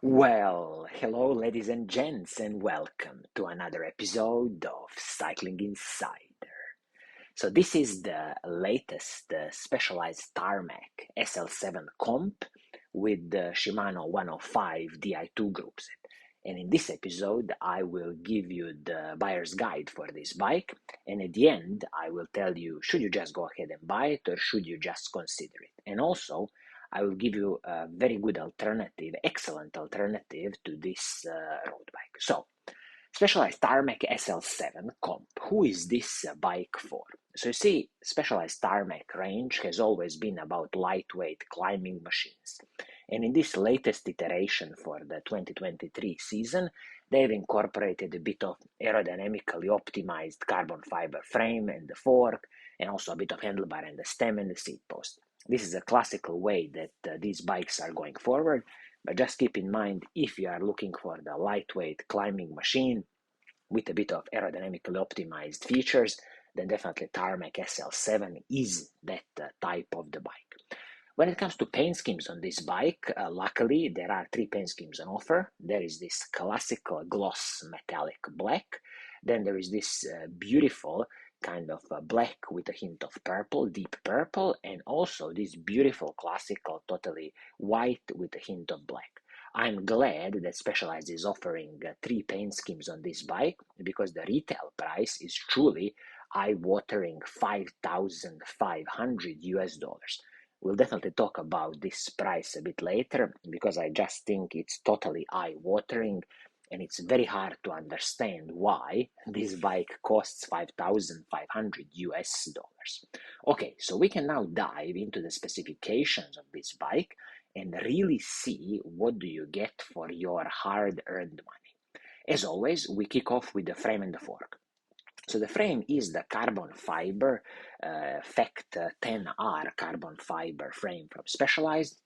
Well, hello, ladies and gents, and welcome to another episode of Cycling Insider. So, this is the latest Specialized Tarmac SL7 Comp with the Shimano 105 Di2 group set. And in this episode, I will give you the buyer's guide for this bike. And at the end, I will tell you should you just go ahead and buy it or should you just consider it. And also, I will give you a very good alternative, excellent alternative to this road bike. So, Specialized Tarmac SL7 Comp. Who is this bike for? So you see, Specialized Tarmac range has always been about lightweight climbing machines. And in this latest iteration for the 2023 season, they've incorporated a bit of aerodynamically optimized carbon fiber frame and the fork, and also a bit of handlebar and the stem and the seat post. This is a classical way that these bikes are going forward, but just keep in mind if you are looking for the lightweight climbing machine with a bit of aerodynamically optimized features, then definitely Tarmac SL7 is that type of the bike. When it comes to paint schemes on this bike, luckily there are three paint schemes on offer. There is this classical gloss metallic black, then there is this beautiful kind of black with a hint of purple, deep purple, and also this beautiful classical totally white with a hint of black. I'm glad that Specialized is offering three paint schemes on this bike because the retail price is truly eye-watering $5,500. We'll definitely talk about this price a bit later because I just think it's totally eye-watering and it's very hard to understand why this bike costs $5,500. Okay, so we can now dive into the specifications of this bike and really see what do you get for your hard-earned money. As always, we kick off with the frame and the fork. So the frame is the carbon fiber FECT 10R carbon fiber frame from Specialized.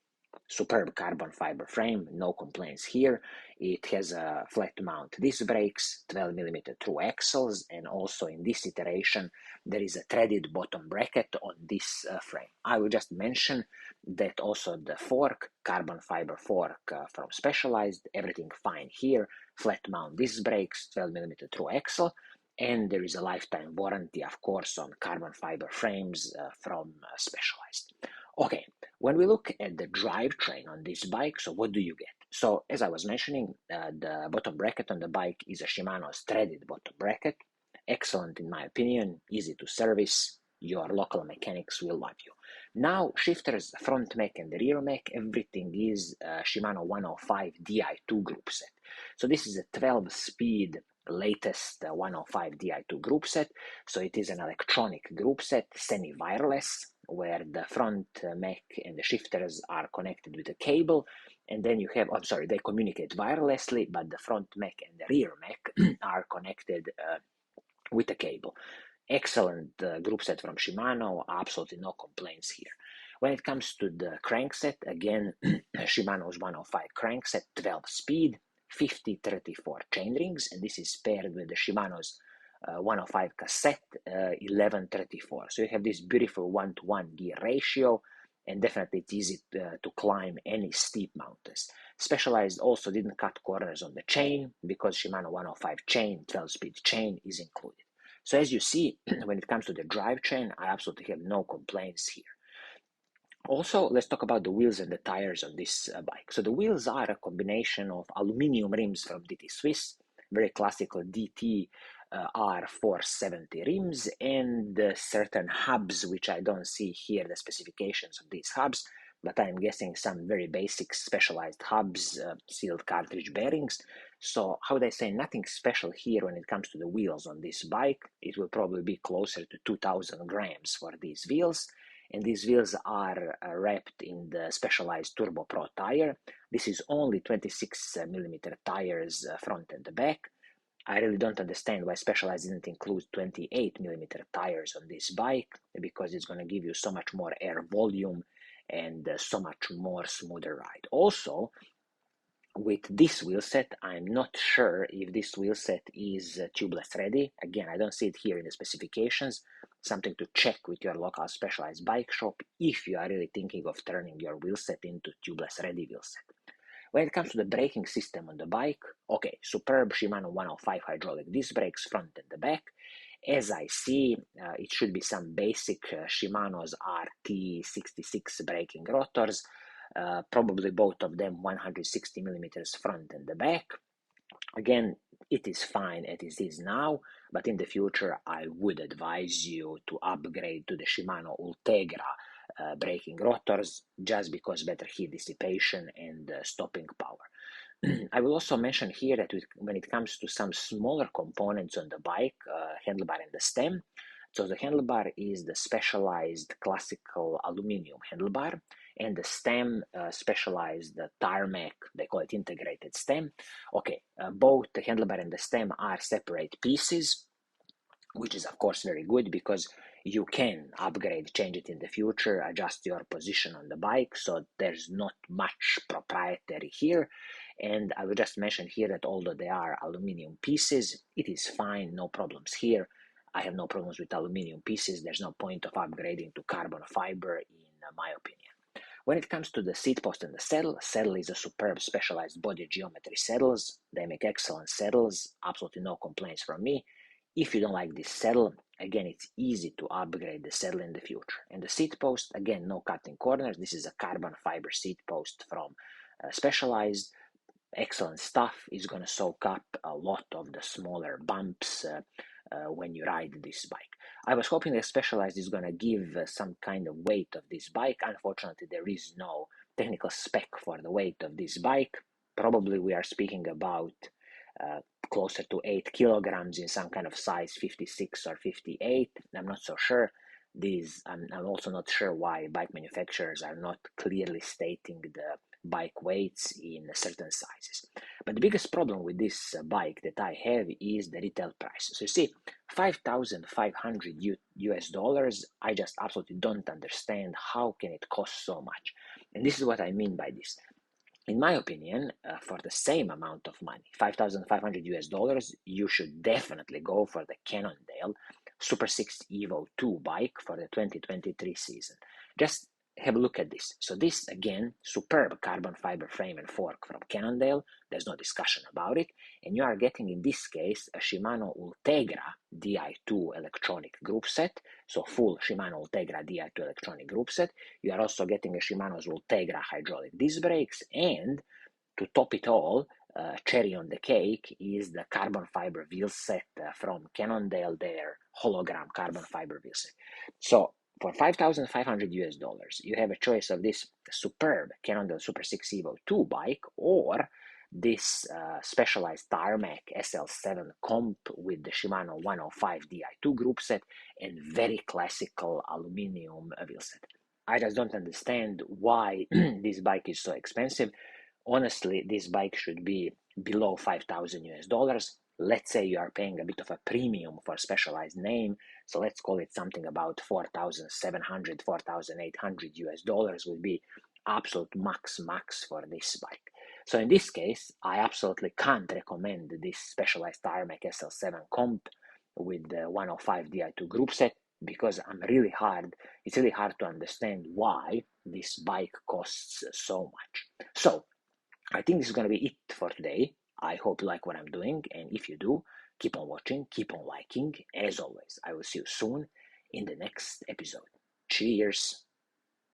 Superb carbon fiber frame, no complaints here. It has a flat mount disc brakes, 12mm through axles, and also in this iteration there is a threaded bottom bracket on this frame. I will just mention that also the fork, carbon fiber fork from Specialized, everything fine here, flat mount disc brakes, 12mm through axle, and there is a lifetime warranty, of course, on carbon fiber frames from Specialized. Okay, when we look at the drivetrain on this bike, so what do you get? So as I was mentioning, the bottom bracket on the bike is a Shimano's threaded bottom bracket. Excellent in my opinion, easy to service. Your local mechanics will love you. Now, shifters, front mech and the rear mech, everything is Shimano 105 Di2 group set. So this is a 12-speed latest 105 Di2 group set. So it is an electronic group set, semi-wireless, where the front mech and the shifters are connected with a cable, and then you have, they communicate wirelessly, but the front mech and the rear mech are connected with a cable. Excellent group set from Shimano, absolutely no complaints here. When it comes to the crankset, again, Shimano's 105 crankset, 12-speed, 50-34 chainrings, and this is paired with the Shimano's 105 cassette 11-34. So you have this beautiful 1-to-1 gear ratio, and definitely it's easy to climb any steep mountains. Specialized also didn't cut corners on the chain because Shimano 105 chain, 12-speed chain is included. So as you see, when it comes to the drivetrain, I absolutely have no complaints here. Also, let's talk about the wheels and the tires on this bike. So the wheels are a combination of aluminum rims from DT Swiss, very classical DT R470 rims, and certain hubs, which I don't see here, the specifications of these hubs, but I'm guessing some very basic Specialized hubs, sealed cartridge bearings. So how would I say, nothing special here when it comes to the wheels on this bike. It will probably be closer to 2,000 grams for these wheels. And these wheels are wrapped in the Specialized Turbo Pro tire. This is only 26mm tires front and the back. I really don't understand why Specialized didn't include 28mm tires on this bike, because it's going to give you so much more air volume and so much more smoother ride. Also, with this wheelset, I'm not sure if this wheelset is tubeless ready. Again, I don't see it here in the specifications. Something to check with your local Specialized bike shop if you are really thinking of turning your wheelset into tubeless ready wheelset. When it comes to the braking system on the bike, okay, superb Shimano 105 hydraulic disc brakes, front and the back. As I see, it should be some basic Shimano's RT66 braking rotors, probably both of them 160 millimeters front and the back. Again, it is fine as it is now, but in the future I would advise you to upgrade to the Shimano Ultegra braking rotors, just because better heat dissipation and stopping power. I will also mention here that when it comes to some smaller components on the bike, handlebar and the stem, so the handlebar is the Specialized classical aluminum handlebar, and the stem Specialized Tarmac, they call it integrated stem. Okay, both the handlebar and the stem are separate pieces, which is of course very good because you can upgrade, change it in the future, adjust your position on the bike, so there's not much proprietary here. And I will just mention here that although they are aluminum pieces, it is fine, no problems here. I have no problems with aluminum pieces. There's no point of upgrading to carbon fiber, in my opinion. When it comes to the seat post and the saddle is a superb Specialized body geometry saddles. They make excellent saddles, absolutely no complaints from me. If you don't like this saddle, again, it's easy to upgrade the saddle in the future. And the seat post, again, no cutting corners. This is a carbon fiber seat post from Specialized. Excellent stuff. Is going to soak up a lot of the smaller bumps when you ride this bike. I was hoping that Specialized is going to give some kind of weight of this bike. Unfortunately, there is no technical spec for the weight of this bike. Probably we are speaking about closer to 8 kilograms in some kind of size 56 or 58. I'm not so sure. I'm also not sure why bike manufacturers are not clearly stating the bike weights in certain sizes. But the biggest problem with this bike that I have is the retail price. So you see, $5,500 US dollars. I just absolutely don't understand how can it cost so much. And this is what I mean by this. In my opinion, for the same amount of money, $5,500 US dollars, you should definitely go for the Cannondale SuperSix Evo 2 bike for the 2023 season. Just have a look at this. So this, again, superb carbon fiber frame and fork from Cannondale. There's no discussion about it. And you are getting, in this case, a Shimano Ultegra Di2 electronic group set. So full Shimano Ultegra Di2 electronic group set. You are also getting a Shimano's Ultegra hydraulic disc brakes. And to top it all, cherry on the cake is the carbon fiber wheel set from Cannondale, their hologram carbon fiber wheel set. So for $5,500 US dollars, you have a choice of this superb Cannondale SuperSix Evo 2 bike or this Specialized Tarmac SL7 Comp with the Shimano 105 Di2 group set and very classical aluminum wheel set. I just don't understand why this bike is so expensive. Honestly, this bike should be below 5,000 US dollars. Let's say you are paying a bit of a premium for Specialized name, so let's call it something about 4,700, 4,800 US dollars would be absolute max for this bike. So in this case, I absolutely can't recommend this Specialized Tarmac SL7 Comp with the 105 Di2 group set because it's really hard to understand why this bike costs so much. So I think this is going to be it for today. I hope you like what I'm doing, and if you do, keep on watching, keep on liking. As always, I will see you soon in the next episode. Cheers!